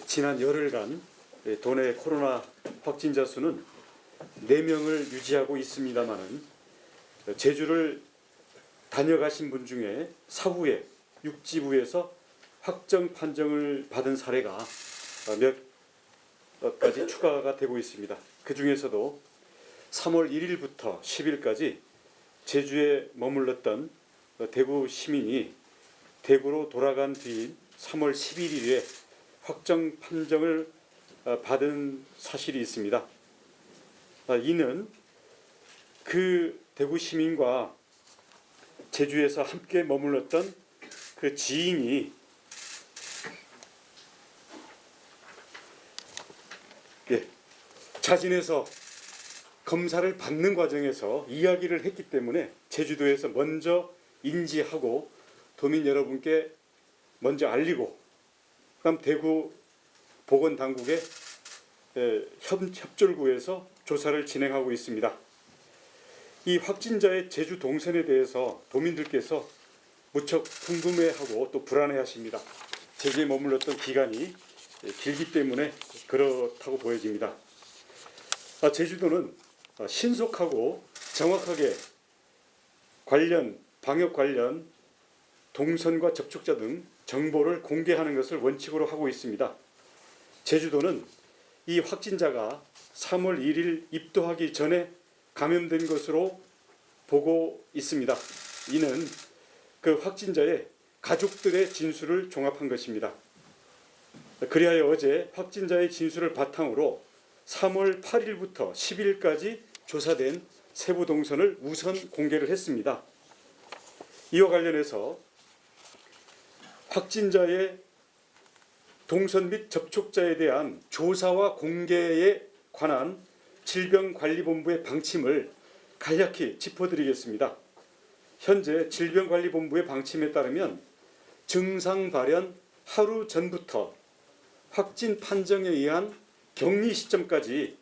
지난 열흘간 도내 코로나 확진자 수는 4명을 유지하고 있습니다마는 제주를 다녀가신 분 중에 사후에 육지부에서 확정 판정을 받은 사례가 몇 가지 추가가 되고 있습니다. 그 중에서도 3월 1일부터 10일까지 제주에 머물렀던 대구 시민이 대구로 돌아간 뒤인 3월 11일에 확정 판정을 받은 사실이 있습니다. 이는 그 대구 시민과 제주에서 함께 머물렀던 그 지인이 자진해서 검사를 받는 과정에서 이야기를 했기 때문에 제주도에서 먼저 인지하고 도민 여러분께 먼저 알리고 그다음 대구 보건당국의 협조를 조사를 진행하고 있습니다. 이 확진자의 제주 동선에 대해서 도민들께서 무척 궁금해하고 또 불안해하십니다. 제주에 머물렀던 기간이 길기 때문에 그렇다고 보여집니다. 제주도는 신속하고 정확하게 방역 관련 동선과 접촉자 등 정보를 공개하는 것을 원칙으로 하고 있습니다. 제주도는 이 확진자가 3월 1일 입도하기 전에 감염된 것으로 보고 있습니다. 이는 그 확진자의 가족들의 진술을 종합한 것입니다. 그리하여 어제 확진자의 진술을 바탕으로 3월 8일부터 10일까지 조사된 세부 동선을 우선 공개를 했습니다. 이와 관련해서 확진자의 동선 및 접촉자에 대한 조사와 공개에 관한 질병관리본부의 방침을 간략히 짚어드리겠습니다. 현재 질병관리본부의 방침에 따르면 증상 발현 하루 전부터 확진 판정에 의한 격리 시점까지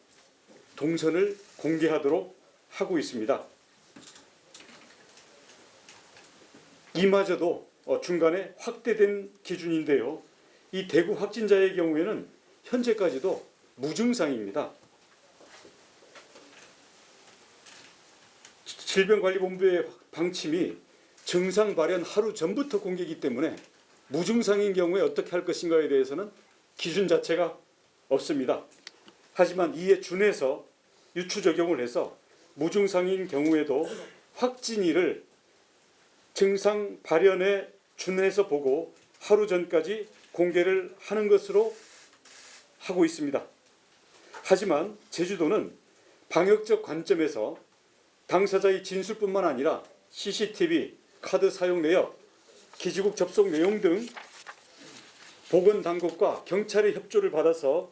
동선을 공개하도록 하고 있습니다. 이마저도 중간에 확대된 기준인데요. 이 대구 확진자의 경우에는 현재까지도 무증상입니다. 질병관리본부의 방침이 증상 발현 하루 전부터 공개이기 때문에 무증상인 경우에 어떻게 할 것인가에 대해서는 기준 자체가 없습니다. 하지만 이에 준해서 유추 적용을 해서 무증상인 경우에도 확진일을 증상 발현에 준해서 보고 하루 전까지 공개를 하는 것으로 하고 있습니다. 하지만 제주도는 방역적 관점에서 당사자의 진술뿐만 아니라 CCTV, 카드 사용 내역, 기지국 접속 내용 등 보건당국과 경찰의 협조를 받아서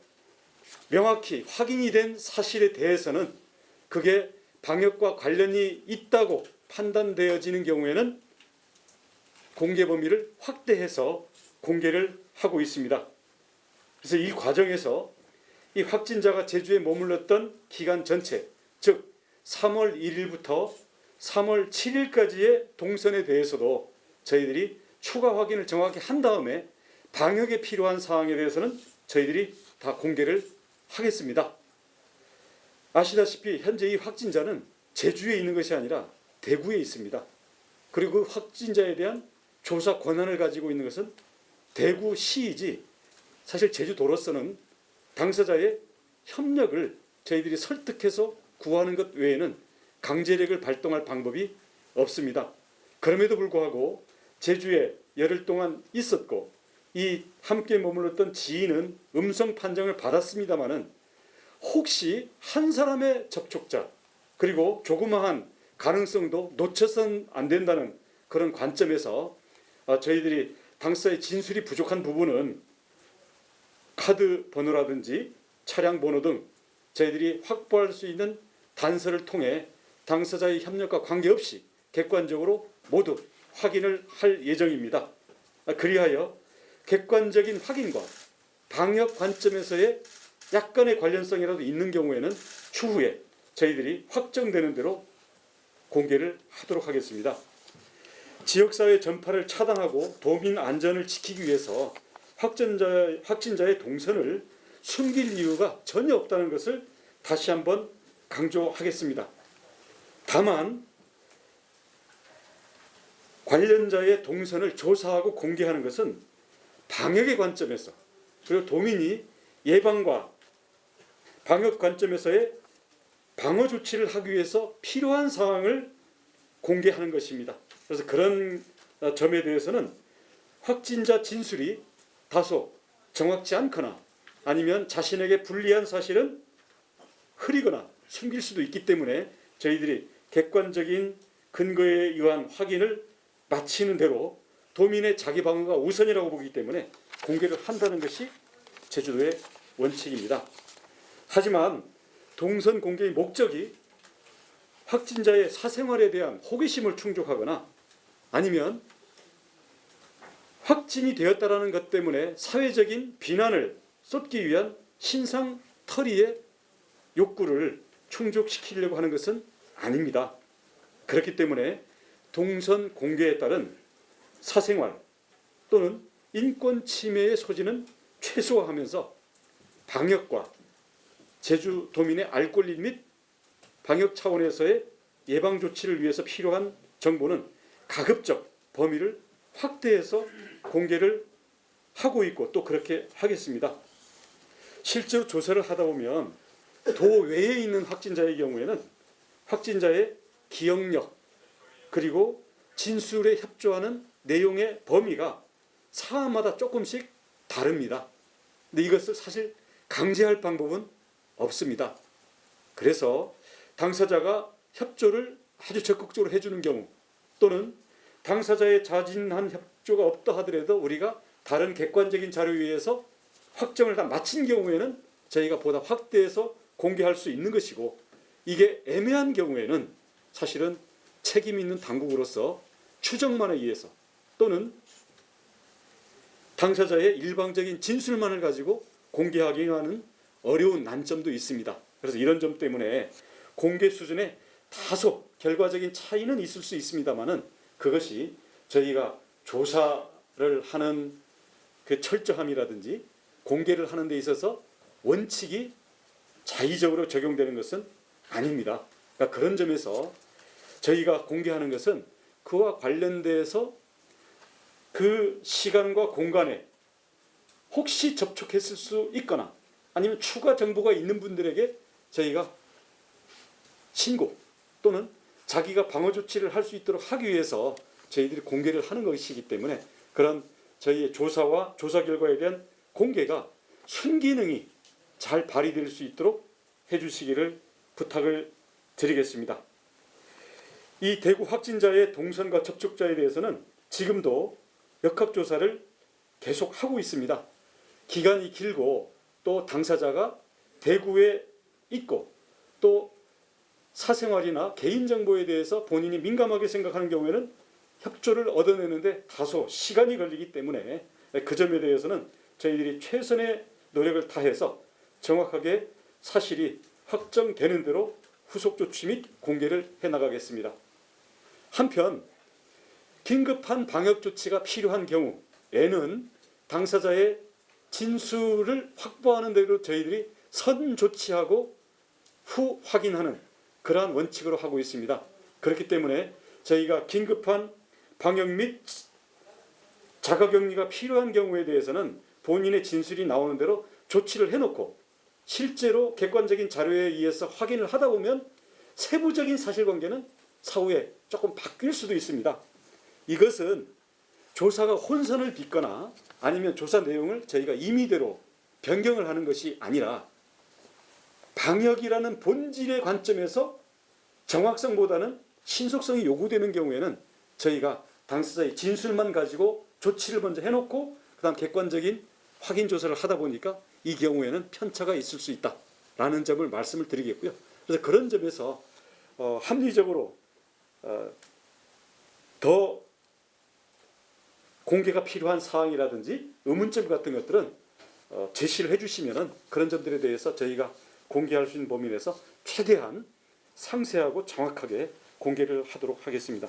명확히 확인이 된 사실에 대해서는 그게 방역과 관련이 있다고 판단되어지는 경우에는 공개 범위를 확대해서 공개를 하고 있습니다. 그래서 이 과정에서 이 확진자가 제주에 머물렀던 기간 전체, 즉 3월 1일부터 3월 7일까지의 동선에 대해서도 저희들이 추가 확인을 정확히 한 다음에 방역에 필요한 사항에 대해서는 저희들이 다 공개를 하겠습니다. 아시다시피 현재 이 확진자는 제주에 있는 것이 아니라 대구에 있습니다. 그리고 그 확진자에 대한 조사 권한을 가지고 있는 것은 대구시이지 사실 제주도로서는 당사자의 협력을 저희들이 설득해서 구하는 것 외에는 강제력을 발동할 방법이 없습니다. 그럼에도 불구하고 제주에 열흘 동안 있었고 이 함께 머물렀던 지인은 음성 판정을 받았습니다마는 혹시 한 사람의 접촉자 그리고 조그마한 가능성도 놓쳐서는 안 된다는 그런 관점에서 저희들이 당사자의 진술이 부족한 부분은 카드 번호라든지 차량 번호 등 저희들이 확보할 수 있는 단서를 통해 당사자의 협력과 관계없이 객관적으로 모두 확인을 할 예정입니다. 그리하여 객관적인 확인과 방역 관점에서의 약간의 관련성이라도 있는 경우에는 추후에 저희들이 확정되는 대로 공개를 하도록 하겠습니다. 지역사회 전파를 차단하고 도민 안전을 지키기 위해서 확진자의 동선을 숨길 이유가 전혀 없다는 것을 다시 한번 강조하겠습니다. 다만 관련자의 동선을 조사하고 공개하는 것은 방역의 관점에서, 그리고 도민이 예방과 방역 관점에서의 방어 조치를 하기 위해서 필요한 사항을 공개하는 것입니다. 그래서 그런 점에 대해서는 확진자 진술이 다소 정확치 않거나 아니면 자신에게 불리한 사실은 흐리거나 숨길 수도 있기 때문에 저희들이 객관적인 근거에 의한 확인을 마치는 대로 도민의 자기 방어가 우선이라고 보기 때문에 공개를 한다는 것이 제주도의 원칙입니다. 하지만 동선 공개의 목적이 확진자의 사생활에 대한 호기심을 충족하거나 아니면 확진이 되었다라는 것 때문에 사회적인 비난을 쏟기 위한 신상털이의 욕구를 충족시키려고 하는 것은 아닙니다. 그렇기 때문에 동선 공개에 따른 사생활 또는 인권 침해의 소지는 최소화하면서 방역과 제주도민의 알 권리 및 방역 차원에서의 예방 조치를 위해서 필요한 정보는 가급적 범위를 확대해서 공개를 하고 있고 또 그렇게 하겠습니다. 실제로 조사를 하다 보면 도 외에 있는 확진자의 경우에는 확진자의 기억력 그리고 진술에 협조하는 내용의 범위가 사안마다 조금씩 다릅니다. 근데 이것을 사실 강제할 방법은 없습니다. 그래서 당사자가 협조를 아주 적극적으로 해주는 경우 또는 당사자의 자진한 협조가 없다 하더라도 우리가 다른 객관적인 자료에 의해서 확정을 다 마친 경우에는 저희가 보다 확대해서 공개할 수 있는 것이고, 이게 애매한 경우에는 사실은 책임 있는 당국으로서 추정만에 의해서 또는 당사자의 일방적인 진술만을 가지고 공개하기 하는 어려운 난점도 있습니다. 그래서 이런 점 때문에 공개 수준에 다소 결과적인 차이는 있을 수 있습니다만은 그것이 저희가 조사를 하는 그 철저함이라든지 공개를 하는 데 있어서 원칙이 자의적으로 적용되는 것은 아닙니다. 그러니까 그런 점에서 저희가 공개하는 것은 그와 관련돼서 그 시간과 공간에 혹시 접촉했을 수 있거나 아니면 추가 정보가 있는 분들에게 저희가 신고 또는 자기가 방어 조치를 할 수 있도록 하기 위해서 저희들이 공개를 하는 것이기 때문에 그런 저희의 조사와 조사 결과에 대한 공개가 순기능이 잘 발휘될 수 있도록 해주시기를 부탁을 드리겠습니다. 이 대구 확진자의 동선과 접촉자에 대해서는 지금도 역학조사를 계속하고 있습니다. 기간이 길고 또 당사자가 대구에 있고 또 사생활이나 개인정보에 대해서 본인이 민감하게 생각하는 경우에는 협조를 얻어내는데 다소 시간이 걸리기 때문에 그 점에 대해서는 저희들이 최선의 노력을 다해서 정확하게 사실이 확정되는 대로 후속 조치 및 공개를 해나가겠습니다. 한편 긴급한 방역 조치가 필요한 경우에는 당사자의 진술을 확보하는 대로 저희들이 선 조치하고 후 확인하는 그러한 원칙으로 하고 있습니다. 그렇기 때문에 저희가 긴급한 방역 및 자가격리가 필요한 경우에 대해서는 본인의 진술이 나오는 대로 조치를 해놓고 실제로 객관적인 자료에 의해서 확인을 하다 보면 세부적인 사실관계는 사후에 조금 바뀔 수도 있습니다. 이것은 조사가 혼선을 빚거나 아니면 조사 내용을 저희가 임의대로 변경을 하는 것이 아니라 방역이라는 본질의 관점에서 정확성보다는 신속성이 요구되는 경우에는 저희가 당사자의 진술만 가지고 조치를 먼저 해놓고 그 다음 객관적인 확인 조사를 하다 보니까 이 경우에는 편차가 있을 수 있다라는 점을 말씀을 드리겠고요. 그래서 그런 점에서 합리적으로 더 공개가 필요한 사항이라든지 의문점 같은 것들은 제시를 해주시면은 그런 점들에 대해서 저희가 공개할 수 있는 범위 내에서 최대한 상세하고 정확하게 공개를 하도록 하겠습니다.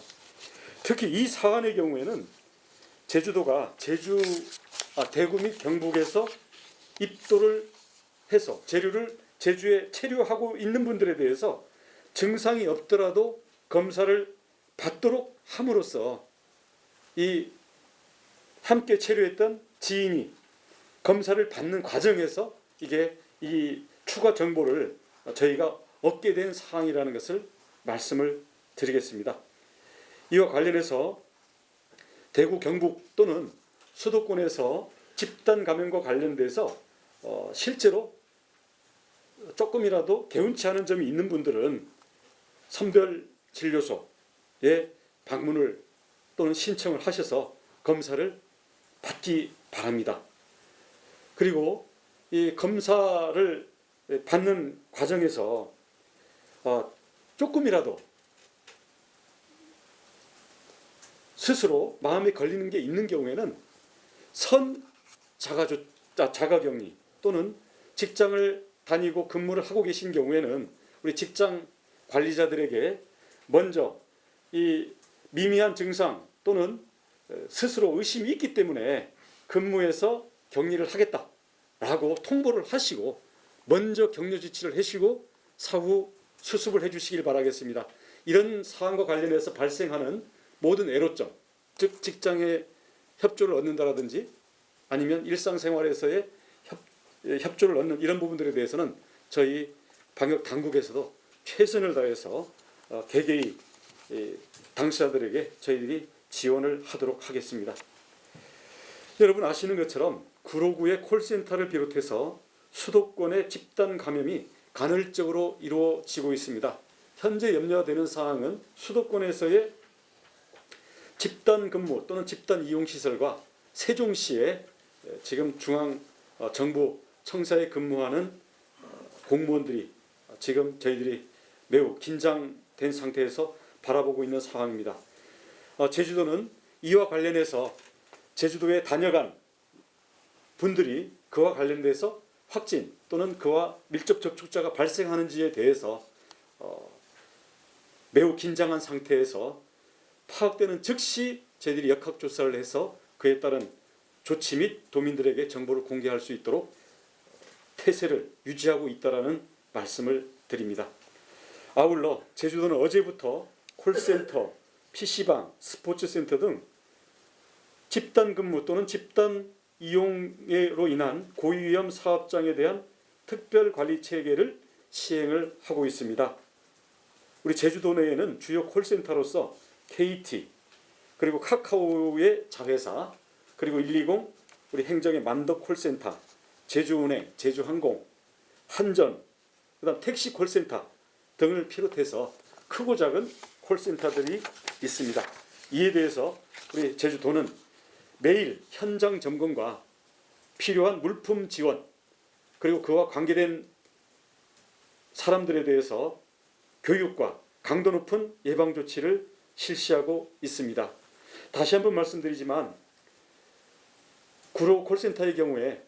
특히 이 사안의 경우에는 제주도가 제주 대구 및 경북에서 입도를 해서 재료를 제주에 체류하고 있는 분들에 대해서 증상이 없더라도 검사를 받도록 함으로써 이 함께 체류했던 지인이 검사를 받는 과정에서 이게 이 추가 정보를 저희가 얻게 된 사항이라는 것을 말씀을 드리겠습니다. 이와 관련해서 대구, 경북 또는 수도권에서 집단 감염과 관련돼서 실제로 조금이라도 개운치 않은 점이 있는 분들은 선별진료소에 방문을 또는 신청을 하셔서 검사를 받기 바랍니다. 그리고 이 검사를 받는 과정에서 조금이라도 스스로 마음에 걸리는 게 있는 경우에는 자가격리 또는 직장을 다니고 근무를 하고 계신 경우에는 우리 직장 관리자들에게 먼저 이 미미한 증상 또는 스스로 의심이 있기 때문에 근무에서 격리를 하겠다라고 통보를 하시고 먼저 격려 지치를 하시고 사후 수습을 해주시길 바라겠습니다. 이런 사안과 관련해서 발생하는 모든 애로점, 즉 직장에 협조를 얻는다라든지 아니면 일상생활에서의 협조를 얻는 이런 부분들에 대해서는 저희 방역 당국에서도 최선을 다해서 개개의 당사자들에게 저희들이 지원을 하도록 하겠습니다. 여러분 아시는 것처럼 구로구의 콜센터를 비롯해서 수도권의 집단 감염이 간헐적으로 이루어지고 있습니다. 현재 염려되는 사항은 수도권에서의 집단 근무 또는 집단 이용 시설과 세종시에 지금 중앙정부 청사에 근무하는 공무원들이 지금 저희들이 매우 긴장된 상태에서 바라보고 있는 상황입니다. 제주도는 이와 관련해서 제주도에 다녀간 분들이 그와 관련돼서 확진 또는 그와 밀접 접촉자가 발생하는지에 대해서 매우 긴장한 상태에서 파악되는 즉시 저희들이 역학조사를 해서 그에 따른 조치 및 도민들에게 정보를 공개할 수 있도록 태세를 유지하고 있다는 말씀을 드립니다. 아울러 제주도는 어제부터 콜센터, PC방, 스포츠센터 등 집단 근무 또는 집단 이용으로 인한 고위험 사업장에 대한 특별관리 체계를 시행을 하고 있습니다. 우리 제주도 내에는 주요 콜센터로서 KT, 그리고 카카오의 자회사, 그리고 120, 우리 행정의 만덕 콜센터, 제주은행, 제주항공, 한전, 그다음 택시 콜센터 등을 비롯해서 크고 작은 콜센터들이 있습니다. 이에 대해서 우리 제주도는 매일 현장 점검과 필요한 물품 지원 그리고 그와 관계된 사람들에 대해서 교육과 강도 높은 예방 조치를 실시하고 있습니다. 다시 한번 말씀드리지만 구로 콜센터의 경우에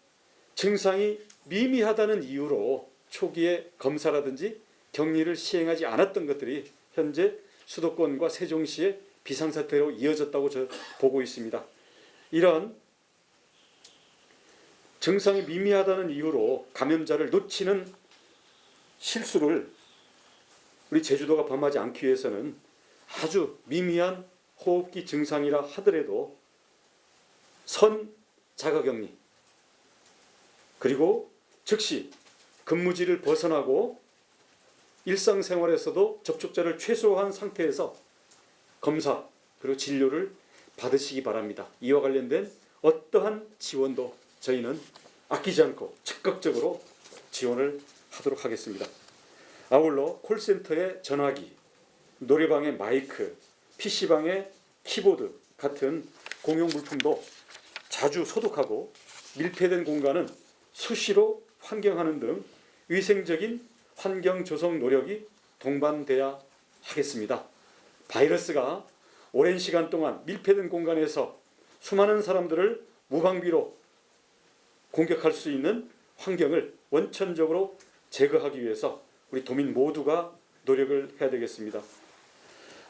증상이 미미하다는 이유로 초기에 검사라든지 격리를 시행하지 않았던 것들이 현재 수도권과 세종시의 비상사태로 이어졌다고 보고 있습니다. 이런 증상이 미미하다는 이유로 감염자를 놓치는 실수를 우리 제주도가 범하지 않기 위해서는 아주 미미한 호흡기 증상이라 하더라도 자가격리 그리고 즉시 근무지를 벗어나고 일상생활에서도 접촉자를 최소화한 상태에서 검사 그리고 진료를 받으시기 바랍니다. 이와 관련된 어떠한 지원도 저희는 아끼지 않고 적극적으로 지원을 하도록 하겠습니다. 아울러 콜센터의 전화기, 노래방의 마이크, PC방의 키보드 같은 공용 물품도 자주 소독하고 밀폐된 공간은 수시로 환경하는 등 위생적인 환경 조성 노력이 동반돼야 하겠습니다. 바이러스가 오랜 시간 동안 밀폐된 공간에서 수많은 사람들을 무방비로 공격할 수 있는 환경을 원천적으로 제거하기 위해서 우리 도민 모두가 노력을 해야 되겠습니다.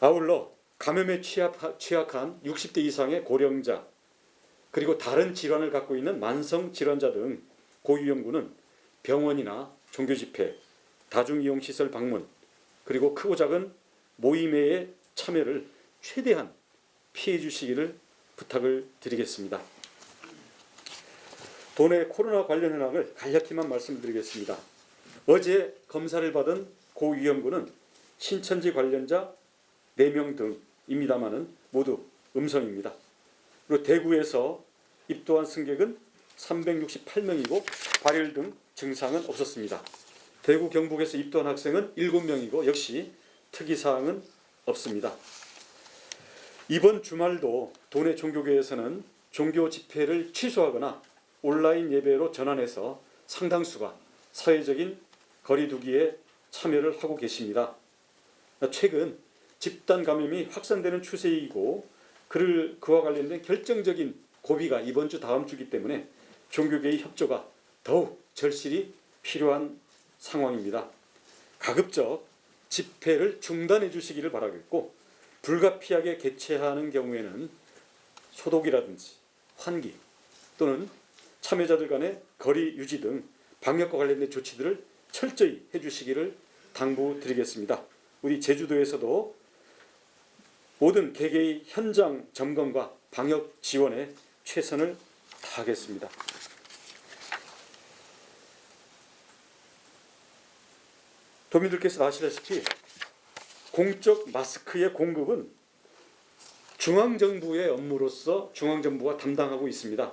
아울러 감염에 취약한 60대 이상의 고령자, 그리고 다른 질환을 갖고 있는 만성 질환자 등 고위험군은 병원이나 종교집회, 다중이용시설 방문, 그리고 크고 작은 모임회의 참여를 최대한 피해 주시기를 부탁을 드리겠습니다. 도내 코로나 관련 현황을 간략히만 말씀드리겠습니다. 어제 검사를 받은 고위험군은 신천지 관련자 4명 등입니다마는 모두 음성입니다. 그리고 대구에서 입도한 승객은 368명이고 발열 등 증상은 없었습니다. 대구 경북에서 입도한 학생은 7명이고 역시 특이사항은 없습니다. 이번 주말도 도내 종교계에서는 종교 집회를 취소하거나 온라인 예배로 전환해서 상당수가 사회적인 거리두기에 참여를 하고 계십니다. 최근 집단 감염이 확산되는 추세이고 그와 관련된 결정적인 고비가 이번 주 다음 주이기 때문에 종교계의 협조가 더욱 절실히 필요한 상황입니다. 가급적 집회를 중단해 주시기를 바라겠고 불가피하게 개최하는 경우에는 소독이라든지 환기 또는 참여자들 간의 거리 유지 등 방역과 관련된 조치들을 철저히 해주시기를 당부드리겠습니다. 우리 제주도에서도 모든 개개의 현장 점검과 방역 지원에 최선을 다하겠습니다. 도민들께서 아시다시피 공적 마스크의 공급은 중앙정부의 업무로서 중앙정부가 담당하고 있습니다.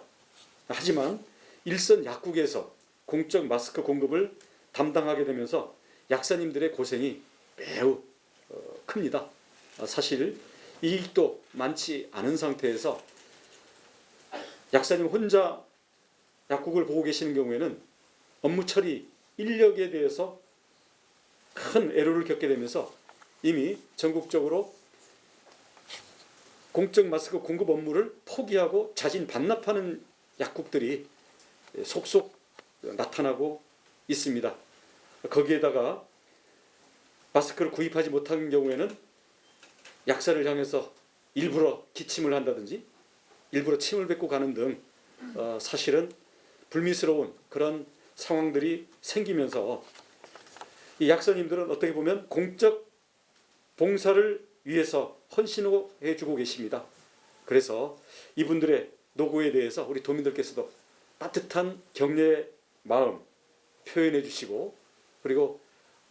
하지만 일선 약국에서 공적 마스크 공급을 담당하게 되면서 약사님들의 고생이 매우 큽니다. 사실 이익도 많지 않은 상태에서 약사님 혼자 약국을 보고 계시는 경우에는 업무 처리 인력에 대해서 큰 애로를 겪게 되면서 이미 전국적으로 공적 마스크 공급 업무를 포기하고 자진 반납하는 약국들이 속속 나타나고 있습니다. 거기에다가 마스크를 구입하지 못한 경우에는 약사를 향해서 일부러 기침을 한다든지 일부러 침을 뱉고 가는 등 사실은 불미스러운 그런 상황들이 생기면서 이 약사님들은 어떻게 보면 공적 봉사를 위해서 헌신해 주고 계십니다. 그래서 이분들의 노고에 대해서 우리 도민들께서도 따뜻한 격려의 마음 표현해 주시고 그리고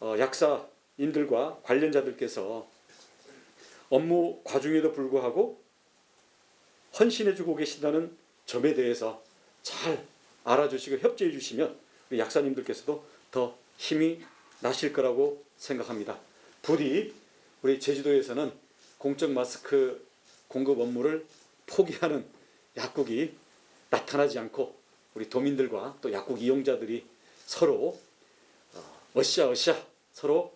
약사님들과 관련자들께서 업무 과중에도 불구하고 헌신해 주고 계신다는 점에 대해서 잘 알아주시고 협조해 주시면 우리 약사님들께서도 더 힘이 나실 거라고 생각합니다. 부디 우리 제주도에서는 공적 마스크 공급 업무를 포기하는 약국이 나타나지 않고 우리 도민들과 또 약국 이용자들이 서로 으쌰으쌰 서로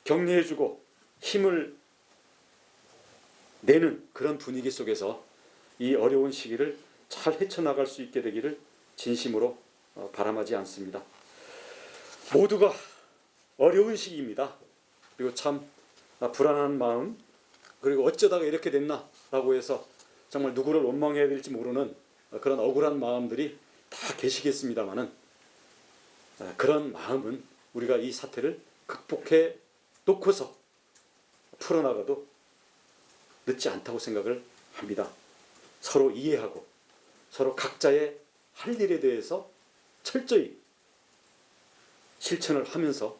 격려해주고 힘을 내는 그런 분위기 속에서 이 어려운 시기를 잘 헤쳐나갈 수 있게 되기를 진심으로 바람하지 않습니다. 모두가 어려운 시기입니다. 그리고 참 불안한 마음 그리고 어쩌다가 이렇게 됐나라고 해서 정말 누구를 원망해야 될지 모르는 그런 억울한 마음들이 다 계시겠습니다만은 그런 마음은 우리가 이 사태를 극복해 놓고서 풀어나가도 늦지 않다고 생각을 합니다. 서로 이해하고 서로 각자의 할 일에 대해서 철저히 실천을 하면서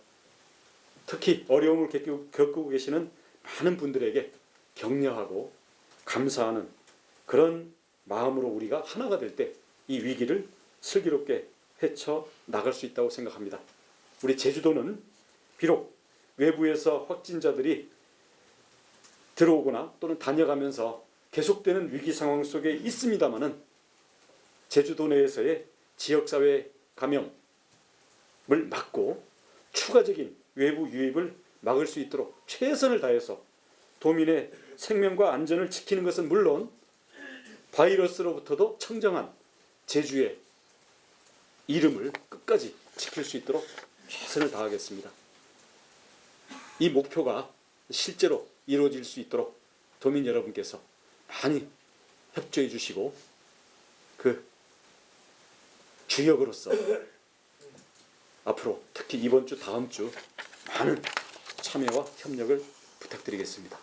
특히 어려움을 겪고 계시는 많은 분들에게 격려하고 감사하는 그런 마음으로 우리가 하나가 될 때 이 위기를 슬기롭게 헤쳐나갈 수 있다고 생각합니다. 우리 제주도는 비록 외부에서 확진자들이 들어오거나 또는 다녀가면서 계속되는 위기 상황 속에 있습니다마는 제주도 내에서의 지역사회 감염을 막고 추가적인 외부 유입을 막을 수 있도록 최선을 다해서 도민의 생명과 안전을 지키는 것은 물론 바이러스로부터도 청정한 제주의 이름을 끝까지 지킬 수 있도록 최선을 다하겠습니다. 이 목표가 실제로 이루어질 수 있도록 도민 여러분께서 많이 협조해 주시고 그 주역으로서 앞으로 특히 이번 주 다음 주 많은 참여와 협력을 부탁드리겠습니다.